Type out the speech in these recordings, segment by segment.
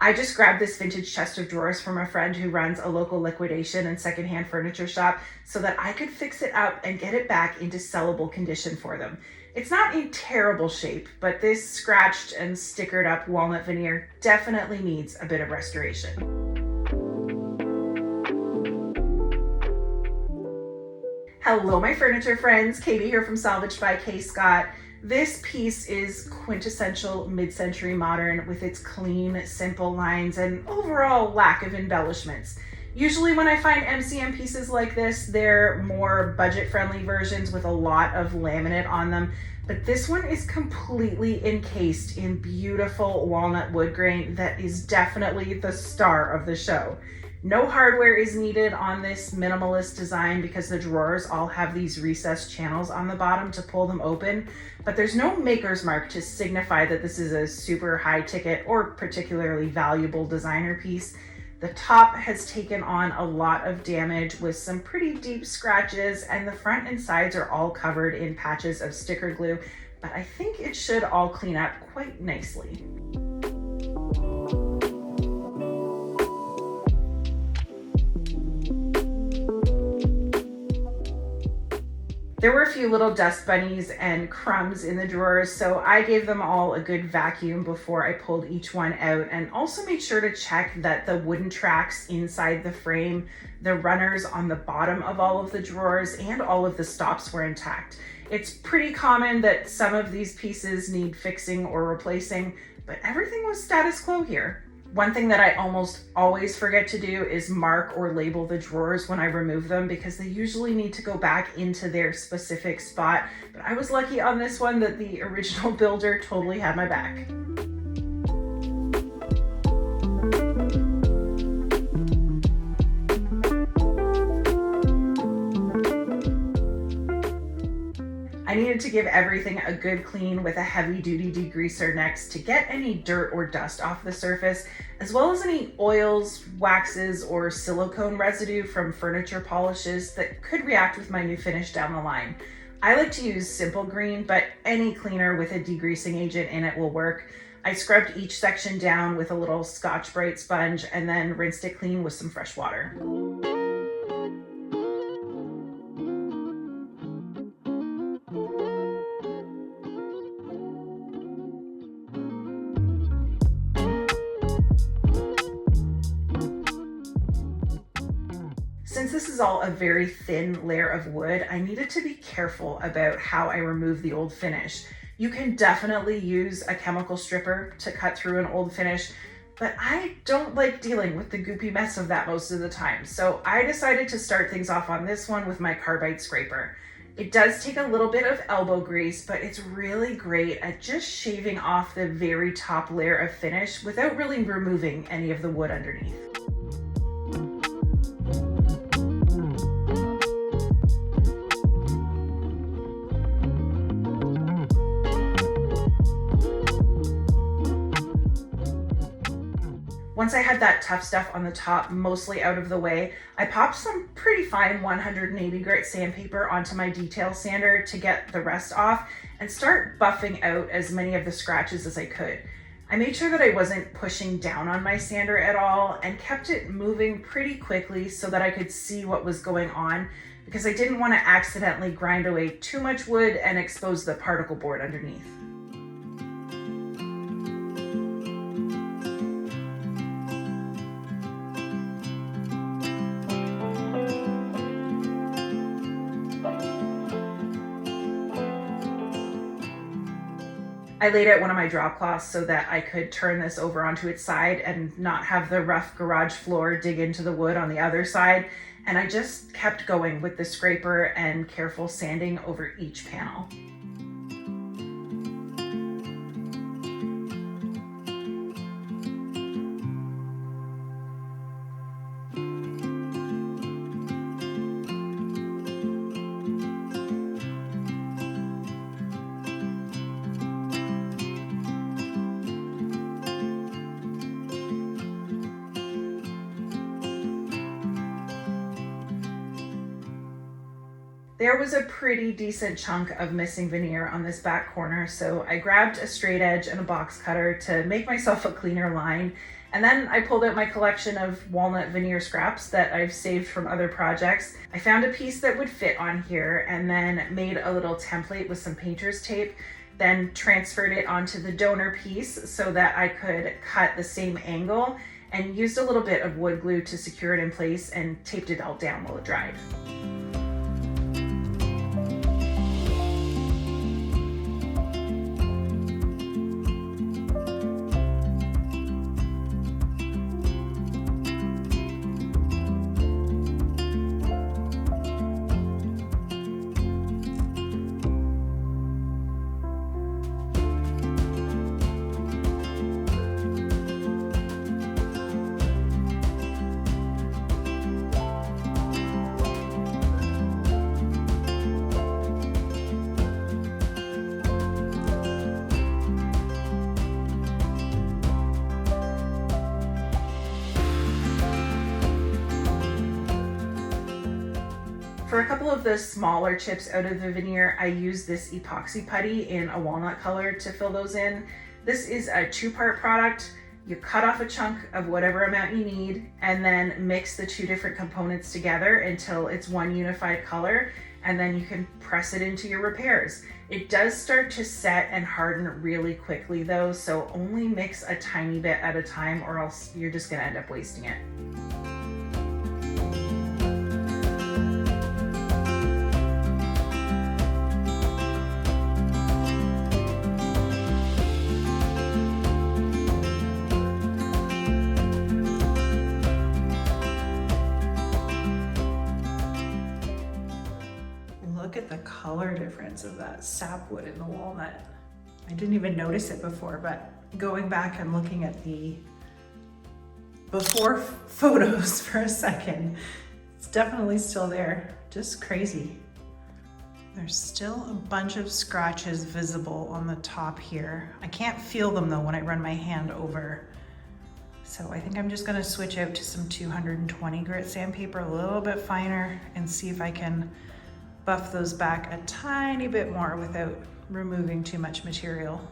I just grabbed this vintage chest of drawers from a friend who runs a local liquidation and secondhand furniture shop so that I could fix it up and get it back into sellable condition for them. It's not in terrible shape, but this scratched and stickered up walnut veneer definitely needs a bit of restoration. Hello, my furniture friends. Katie here from Salvaged by K. Scott. This piece is quintessential mid-century modern with its clean, simple lines and overall lack of embellishments. Usually when I find MCM pieces like this, they're more budget-friendly versions with a lot of laminate on them, but this one is completely encased in beautiful walnut wood grain that is definitely the star of the show. No hardware is needed on this minimalist design because the drawers all have these recessed channels on the bottom to pull them open, but there's no maker's mark to signify that this is a super high ticket or particularly valuable designer piece. The top has taken on a lot of damage with some pretty deep scratches, and the front and sides are all covered in patches of sticker glue, but I think it should all clean up quite nicely. There were a few little dust bunnies and crumbs in the drawers, so I gave them all a good vacuum before I pulled each one out, and also made sure to check that the wooden tracks inside the frame, the runners on the bottom of all of the drawers, and all of the stops were intact. It's pretty common that some of these pieces need fixing or replacing, but everything was status quo here. One thing that I almost always forget to do is mark or label the drawers when I remove them because they usually need to go back into their specific spot. But I was lucky on this one that the original builder totally had my back. I needed to give everything a good clean with a heavy-duty degreaser next to get any dirt or dust off the surface, as well as any oils, waxes, or silicone residue from furniture polishes that could react with my new finish down the line. I like to use Simple Green, but any cleaner with a degreasing agent in it will work. I scrubbed each section down with a little Scotch-Brite sponge and then rinsed it clean with some fresh water. Since this is all a very thin layer of wood, I needed to be careful about how I remove the old finish. You can definitely use a chemical stripper to cut through an old finish, but I don't like dealing with the goopy mess of that most of the time. So I decided to start things off on this one with my carbide scraper. It does take a little bit of elbow grease, but it's really great at just shaving off the very top layer of finish without really removing any of the wood underneath. Once I had that tough stuff on the top mostly out of the way, I popped some pretty fine 180 grit sandpaper onto my detail sander to get the rest off and start buffing out as many of the scratches as I could. I made sure that I wasn't pushing down on my sander at all and kept it moving pretty quickly so that I could see what was going on, because I didn't want to accidentally grind away too much wood and expose the particle board underneath. I laid out one of my drop cloths so that I could turn this over onto its side and not have the rough garage floor dig into the wood on the other side. And I just kept going with the scraper and careful sanding over each panel. There was a pretty decent chunk of missing veneer on this back corner, so I grabbed a straight edge and a box cutter to make myself a cleaner line, And then I pulled out my collection of walnut veneer scraps that I've saved from other projects. I found a piece that would fit on here and then made a little template with some painter's tape, then transferred it onto the donor piece so that I could cut the same angle, and used a little bit of wood glue to secure it in place and taped it all down while it dried. For a couple of the smaller chips out of the veneer, I used this epoxy putty in a walnut color to fill those in. This is a 2-part product. You cut off a chunk of whatever amount you need and then mix the 2 different components together until it's one unified color, and then you can press it into your repairs. It does start to set and harden really quickly though, so only mix a tiny bit at a time or else you're just gonna end up wasting it. Look at the color difference of that sapwood and the walnut. I didn't even notice it before, but going back and looking at the before photos for a second, it's definitely still there. Just crazy. There's still a bunch of scratches visible on the top here. I can't feel them though when I run my hand over. So I think I'm just gonna switch out to some 220 grit sandpaper, a little bit finer, and see if I can buff those back a tiny bit more without removing too much material.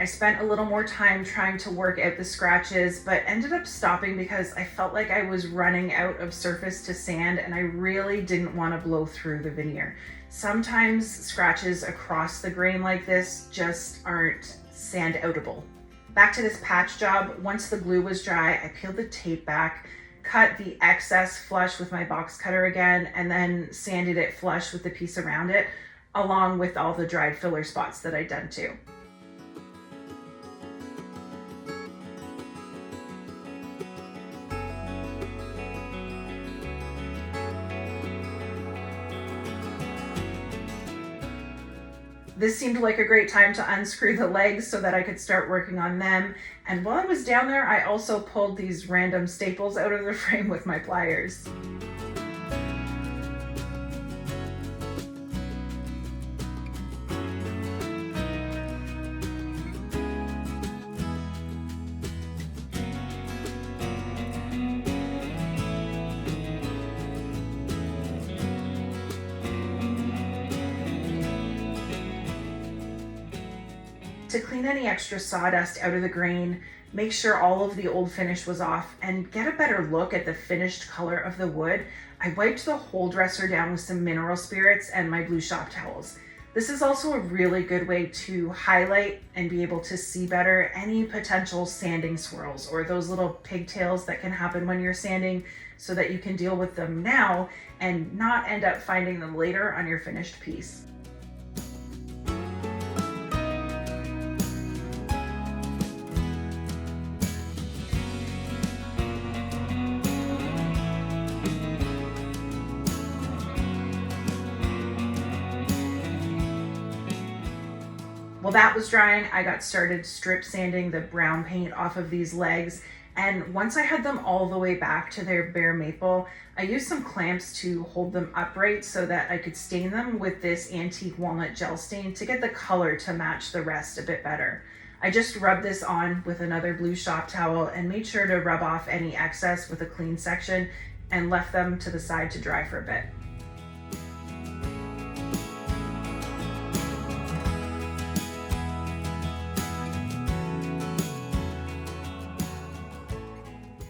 I spent a little more time trying to work out the scratches, but ended up stopping because I felt like I was running out of surface to sand and I really didn't want to blow through the veneer. Sometimes scratches across the grain like this just aren't sand outable. Back to this patch job, once the glue was dry, I peeled the tape back, cut the excess flush with my box cutter again, and then sanded it flush with the piece around it, along with all the dried filler spots that I'd done too. This seemed like a great time to unscrew the legs so that I could start working on them. And while I was down there, I also pulled these random staples out of the frame with my pliers. To clean any extra sawdust out of the grain, make sure all of the old finish was off, and get a better look at the finished color of the wood, I wiped the whole dresser down with some mineral spirits and my blue shop towels. This is also a really good way to highlight and be able to see better any potential sanding swirls or those little pigtails that can happen when you're sanding, so that you can deal with them now and not end up finding them later on your finished piece. While that was drying, I got started strip sanding the brown paint off of these legs. And once I had them all the way back to their bare maple, I used some clamps to hold them upright so that I could stain them with this antique walnut gel stain to get the color to match the rest a bit better. I just rubbed this on with another blue shop towel and made sure to rub off any excess with a clean section and left them to the side to dry for a bit.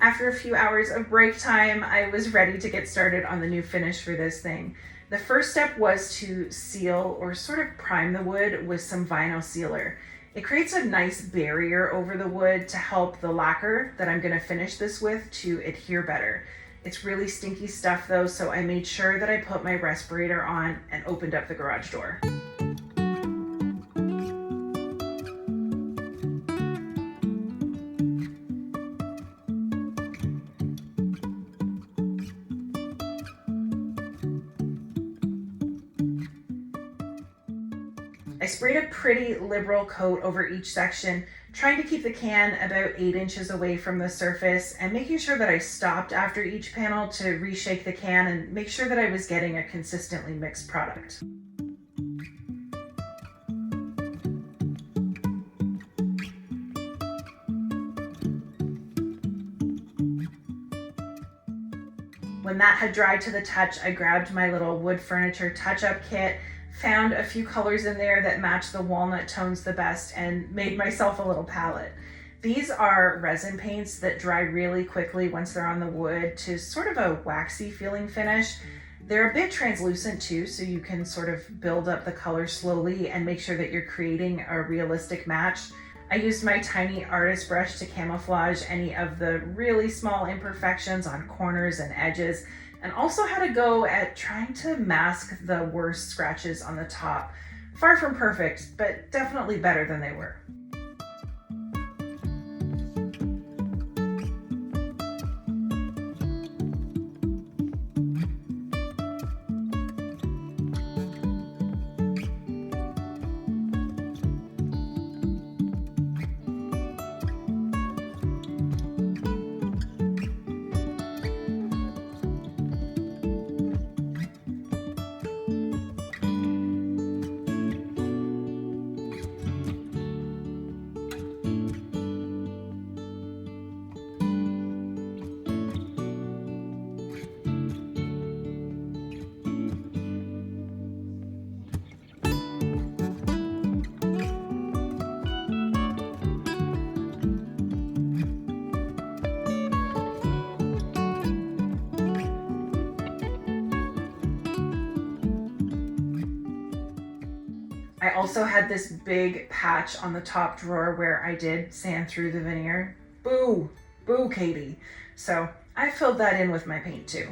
After a few hours of break time, I was ready to get started on the new finish for this thing. The first step was to seal or sort of prime the wood with some vinyl sealer. It creates a nice barrier over the wood to help the lacquer that I'm going to finish this with to adhere better. It's really stinky stuff though, so I made sure that I put my respirator on and opened up the garage door. I sprayed a pretty liberal coat over each section, trying to keep the can about 8 inches away from the surface and making sure that I stopped after each panel to reshake the can and make sure that I was getting a consistently mixed product. When that had dried to the touch, I grabbed my little wood furniture touch-up kit, found a few colors in there that matched the walnut tones the best, and made myself a little palette. These are resin paints that dry really quickly once they're on the wood to sort of a waxy feeling finish. They're a bit translucent too, so you can sort of build up the color slowly and make sure that you're creating a realistic match. I used my tiny artist brush to camouflage any of the really small imperfections on corners and edges, and also had a go at trying to mask the worst scratches on the top. Far from perfect, but definitely better than they were. I also had this big patch on the top drawer where I did sand through the veneer. Boo, boo, Katie. So I filled that in with my paint too.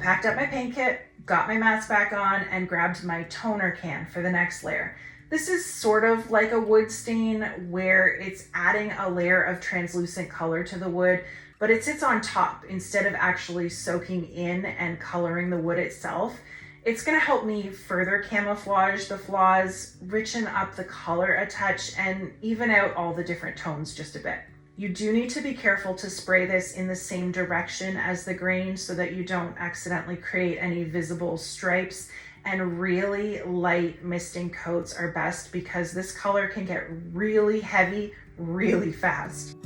Packed up my paint kit, got my mask back on, and grabbed my toner can for the next layer. This is sort of like a wood stain where it's adding a layer of translucent color to the wood, but it sits on top instead of actually soaking in and coloring the wood itself. It's going to help me further camouflage the flaws, richen up the color a touch, and even out all the different tones just a bit. You do need to be careful to spray this in the same direction as the grain so that you don't accidentally create any visible stripes, and really light misting coats are best because this color can get really heavy really fast.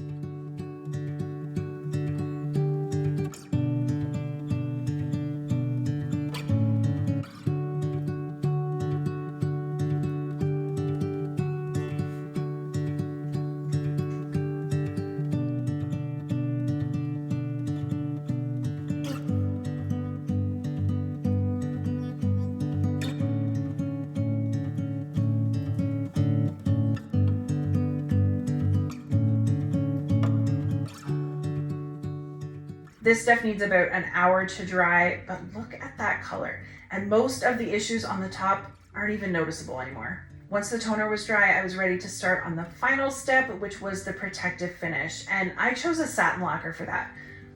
This stuff needs about an hour to dry, but look at that color. And most of the issues on the top aren't even noticeable anymore. Once the toner was dry, I was ready to start on the final step, which was the protective finish. And I chose a satin lacquer for that.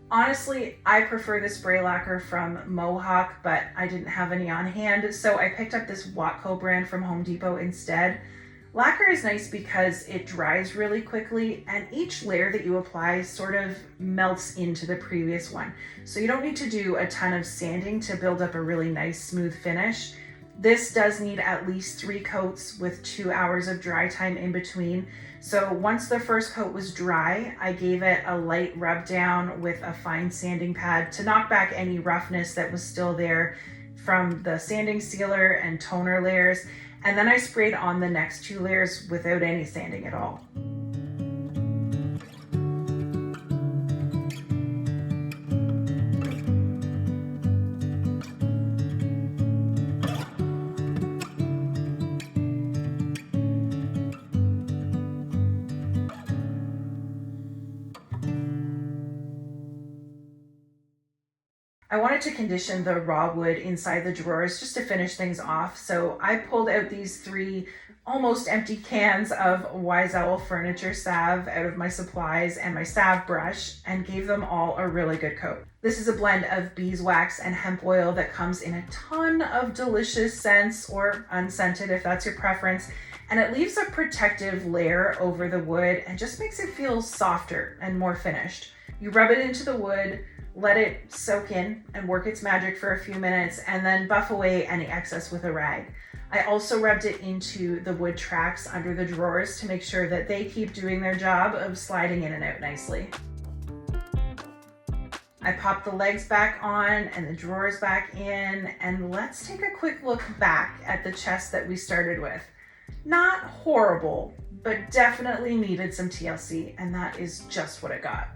Honestly, I prefer the spray lacquer from Mohawk, but I didn't have any on hand, so I picked up this Watco brand from Home Depot instead. Lacquer is nice because it dries really quickly and each layer that you apply sort of melts into the previous one. So you don't need to do a ton of sanding to build up a really nice smooth finish. This does need at least 3 coats with 2 hours of dry time in between. So once the first coat was dry, I gave it a light rub down with a fine sanding pad to knock back any roughness that was still there from the sanding sealer and toner layers. And then I sprayed on the next 2 layers without any sanding at all. I wanted to condition the raw wood inside the drawers just to finish things off. So I pulled out these 3 almost empty cans of Wise Owl furniture salve out of my supplies and my salve brush and gave them all a really good coat. This is a blend of beeswax and hemp oil that comes in a ton of delicious scents, or unscented if that's your preference. And it leaves a protective layer over the wood and just makes it feel softer and more finished. You rub it into the wood, let it soak in and work its magic for a few minutes, and then buff away any excess with a rag. I also rubbed it into the wood tracks under the drawers to make sure that they keep doing their job of sliding in and out nicely. I popped the legs back on and the drawers back in, and let's take a quick look back at the chest that we started with. Not horrible, but definitely needed some TLC, and that is just what it got.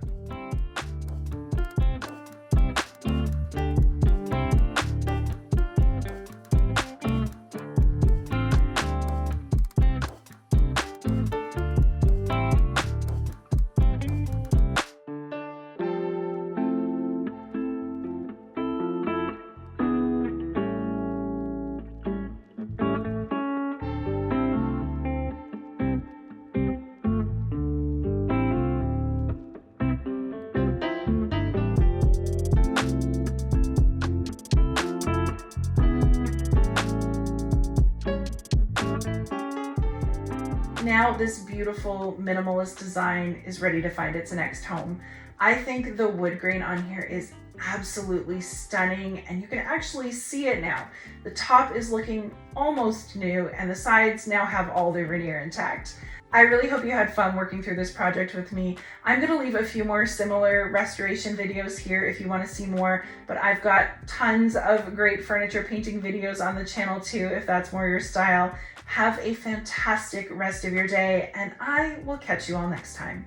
Now this beautiful minimalist design is ready to find its next home. I think the wood grain on here is absolutely stunning, and you can actually see it now. The top is looking almost new and the sides now have all their veneer intact. I really hope you had fun working through this project with me. I'm going to leave a few more similar restoration videos here if you want to see more, but I've got tons of great furniture painting videos on the channel too if that's more your style. Have a fantastic rest of your day, and I will catch you all next time.